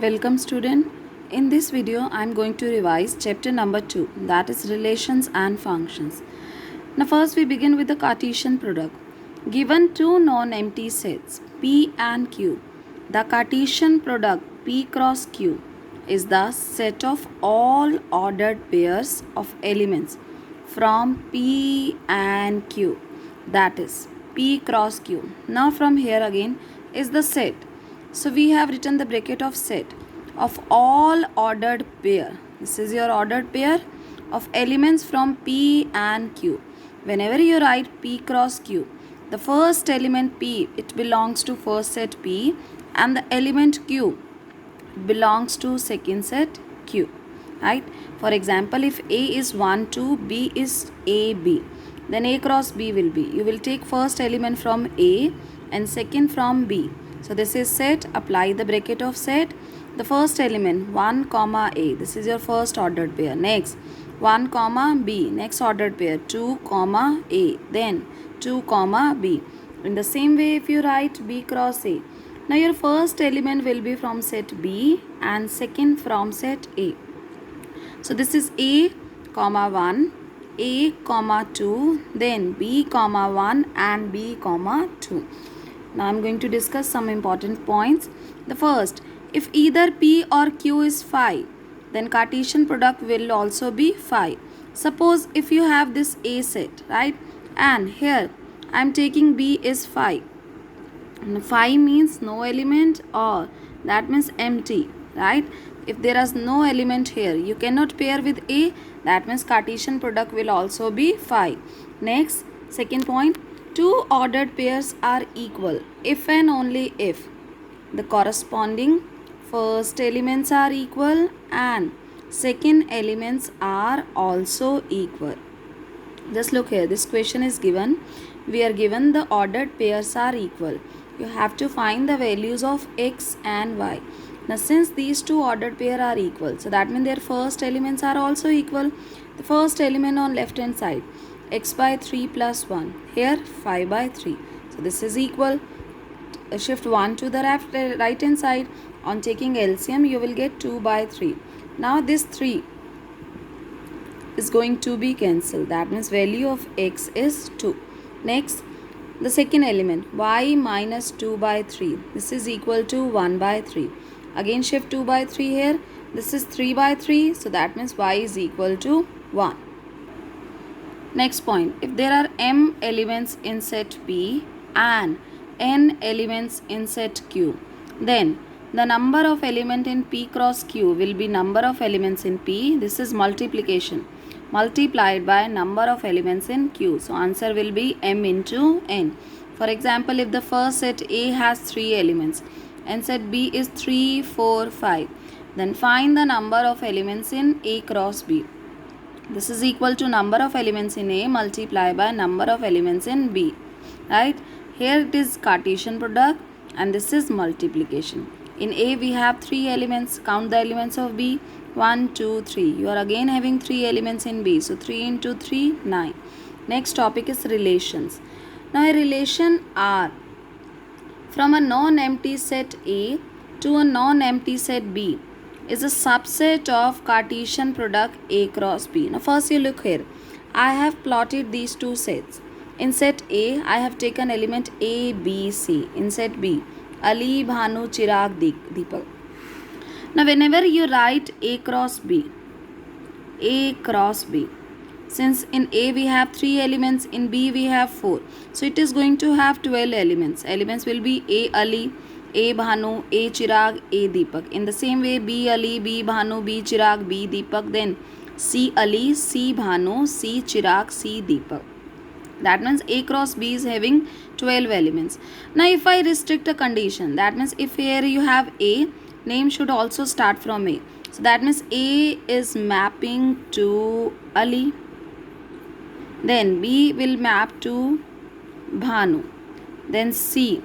Welcome student. In this video I am going to revise chapter number 2, that is relations and functions. Now first we begin with the Cartesian product. Given two non-empty sets P and Q, the Cartesian product P cross Q is the set of all ordered pairs of elements from P and Q, that is P cross Q. Now from here again is the set. So we have written the bracket of set of all ordered pair. This is your ordered pair of elements from P and Q. Whenever you write P cross Q, the first element P, it belongs to first set P, and the element Q belongs to second set Q. Right? For example, if A is 1, 2, B is AB, then A cross B will be, you will take first element from A and second from B. So this is set, apply the bracket of set. The first element 1 comma A, this is your first ordered pair. Next 1 comma B, next ordered pair 2 comma A, then 2 comma B. In the same way if you write B cross A, now your first element will be from set B and second from set A. So this is A comma 1, A comma 2, then B comma 1 and B comma 2. Now I am going to discuss some important points. The first, if either P or Q is phi, then Cartesian product will also be phi. Suppose if you have this A set, right, and here I am taking B is phi. And phi means no element, or that means empty, right? If there is no element here, you cannot pair with A, that means Cartesian product will also be phi. Next, second point, two ordered pairs are equal if and only if the corresponding first elements are equal and second elements are also equal. Just look here, this question is given. We are given the ordered pairs are equal. You have to find the values of x and y. Now since these two ordered pair are equal, so that means their first elements are also equal. The first element on left hand side, x by 3 plus 1, here 5 by 3. So this is equal. Shift 1 to the right hand side. On taking LCM, you will get 2 by 3. Now this 3 is going to be cancelled. That means value of x is 2. Next, the second element, y minus 2 by 3. This is equal to 1 by 3. Again shift 2 by 3 here. This is 3 by 3. So that means y is equal to 1. Next point, if there are m elements in set P and n elements in set Q, then the number of element in P cross Q will be number of elements in P. This is multiplication multiplied by number of elements in Q. So answer will be m into n. For example, if the first set A has 3 elements and set B is 3, 4, 5, then find the number of elements in A cross B. This is equal to number of elements in A multiplied by number of elements in B. Right? Here it is Cartesian product and this is multiplication. In A we have 3 elements. Count the elements of B. 1, 2, 3. You are again having 3 elements in B. So 3 into 3, 9. Next topic is relations. Now a relation R from a non-empty set A to a non-empty set B is a subset of Cartesian product A cross B. Now first you look here. I have plotted these two sets. In set A, I have taken element A, B, C. In set B, Ali, Bhanu, Chirag, Deepak. Now whenever you write A cross B, since in A we have 3 elements, in B we have 4. So it is going to have 12 elements. Elements will be A Ali, A Bhanu, A Chirag, A Deepak. In the same way, B Ali, B Bhanu, B Chirag, B Deepak. Then C Ali, C Bhanu, C Chirag, C Deepak. That means A cross B is having 12 elements. Now if I restrict a condition, that means if here you have A, name should also start from A. So that means A is mapping to Ali. Then B will map to Bhanu. Then C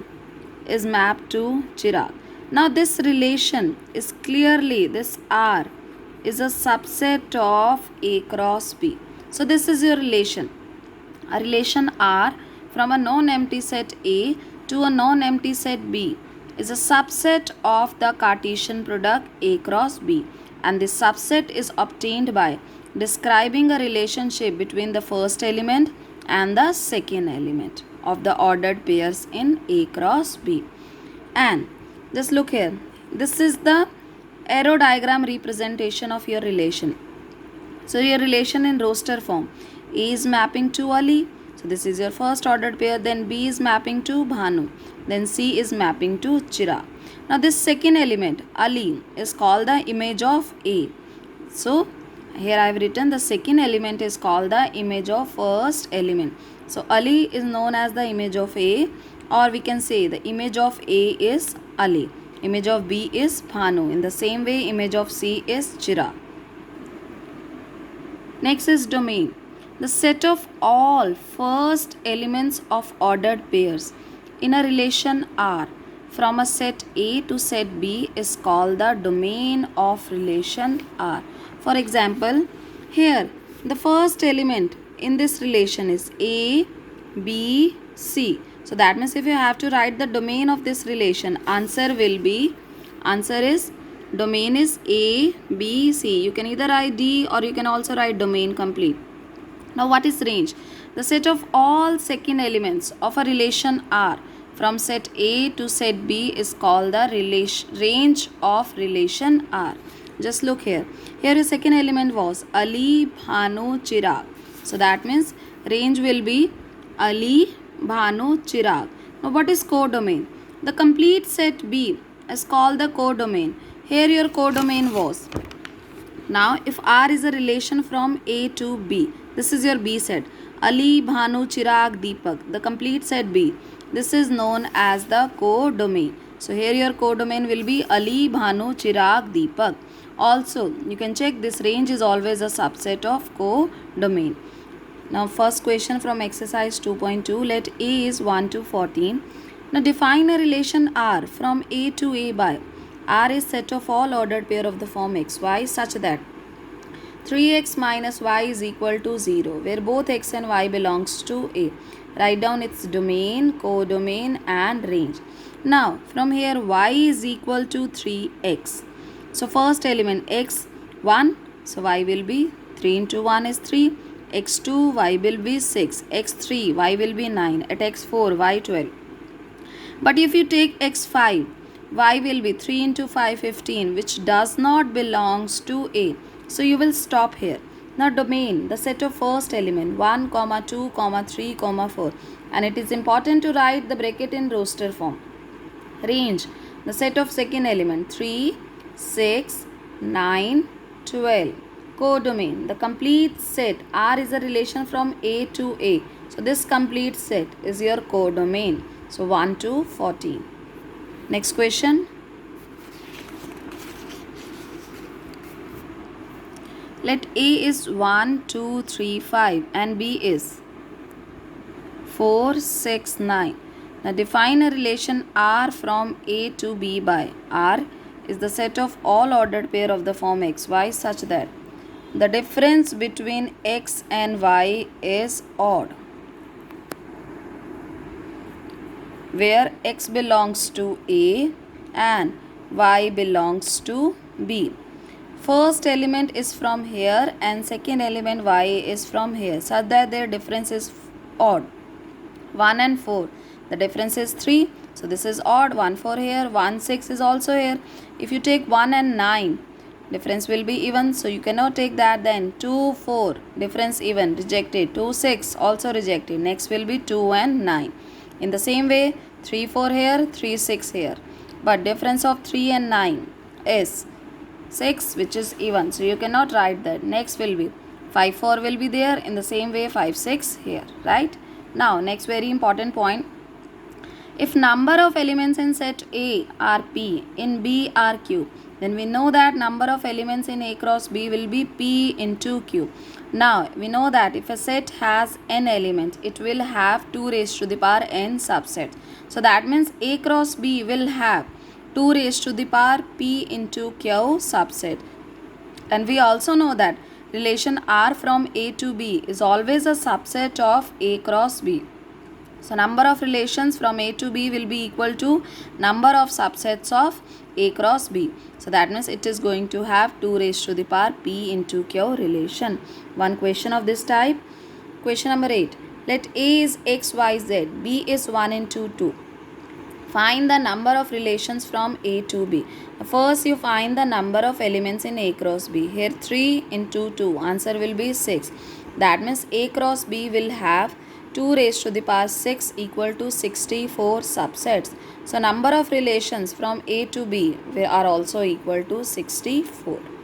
is mapped to Chirag. Now this relation is clearly, this R is a subset of A cross B. So this is your relation. A relation R from a non-empty set A to a non-empty set B is a subset of the Cartesian product A cross B, and this subset is obtained by describing a relationship between the first element and the second element of the ordered pairs in A cross B. And just look here, this is the arrow diagram representation of your relation. So your relation in roster form, A is mapping to Ali, so this is your first ordered pair, then B is mapping to Bhanu, then C is mapping to Chirag. Now this second element, Ali, is called the image of A. So here I have written the second element is called the image of first element. So Ali is known as the image of A, or we can say the image of A is Ali. Image of B is Bhanu. In the same way, image of C is Chirag. Next is domain. The set of all first elements of ordered pairs in a relation R from a set A to set B is called the domain of relation R. For example, here the first element in this relation is A, B, C. So that means if you have to write the domain of this relation, answer is domain is A, B, C. You can either write D or you can also write domain complete. Now what is range? The set of all second elements of a relation R from set A to set B is called the range of relation R. Just look here. Here your second element was Ali, Bhanu, Chirag. So that means range will be Ali, Bhanu, Chirag. Now what is codomain? The complete set B is called the codomain. Here your codomain was. Now if R is a relation from A to B, this is your B set. Ali, Bhanu, Chirag, Deepak. The complete set B. This is known as the codomain. So here your codomain will be Ali, Bhanu, Chirag, Deepak. Also, you can check this range is always a subset of codomain. Now first question from exercise 2.2. Let A is 1 to 14. Now define a relation R from A to A by R is set of all ordered pair of the form XY such that 3x minus y is equal to 0, where both x and y belongs to A. Write down its domain, codomain and range. Now from here y is equal to 3x. So first element x 1, so y will be 3 into 1 is 3. x2 y will be 6. x3 y will be 9. At x4 y 12. But if you take x5, y will be 3 into 5 15, which does not belongs to A. So you will stop here. Now domain, the set of first element 1, 2, 3, 4, and it is important to write the bracket in roster form. Range, the set of second element 3, 6, 9, 12. Codomain, the complete set R is a relation from A to A. So this complete set is your codomain. So 1 to 14. Next question. Let A is 1, 2, 3, 5 and B is 4, 6, 9. Now define a relation R from A to B by R is the set of all ordered pair of the form XY such that the difference between X and Y is odd, where X belongs to A and Y belongs to B. First element is from here and second element Y is from here, such that their difference is odd. 1 and 4, the difference is 3. So this is odd. 1 4 here, 1 6 is also here. If you take 1 and 9, difference will be even. So you cannot take that. Then 2 4, difference even, rejected. 2 6 also rejected. Next will be 2 and 9. In the same way, 3 4 here, 3 6 here. But difference of 3 and 9 is 6, which is even. So you cannot write that. Next will be 5 4 will be there. In the same way 5 6 here. Right? Now next very important point. If number of elements in set A are P, in B are Q, then we know that number of elements in A cross B will be P into Q. Now we know that if a set has n element, it will have 2 raised to the power n subset. So that means A cross B will have 2 raised to the power P into Q subset. And we also know that relation R from A to B is always a subset of A cross B. So number of relations from A to B will be equal to number of subsets of A cross B. So that means it is going to have 2 raised to the power P into Q relation. One question of this type. Question number 8. Let A is x, y, z, B is 1 into 2. Find the number of relations from A to B. First you find the number of elements in A cross B. Here 3 into 2. Answer will be 6. That means A cross B will have 2 raised to the power 6 equal to 64 subsets. So number of relations from A to B are also equal to 64.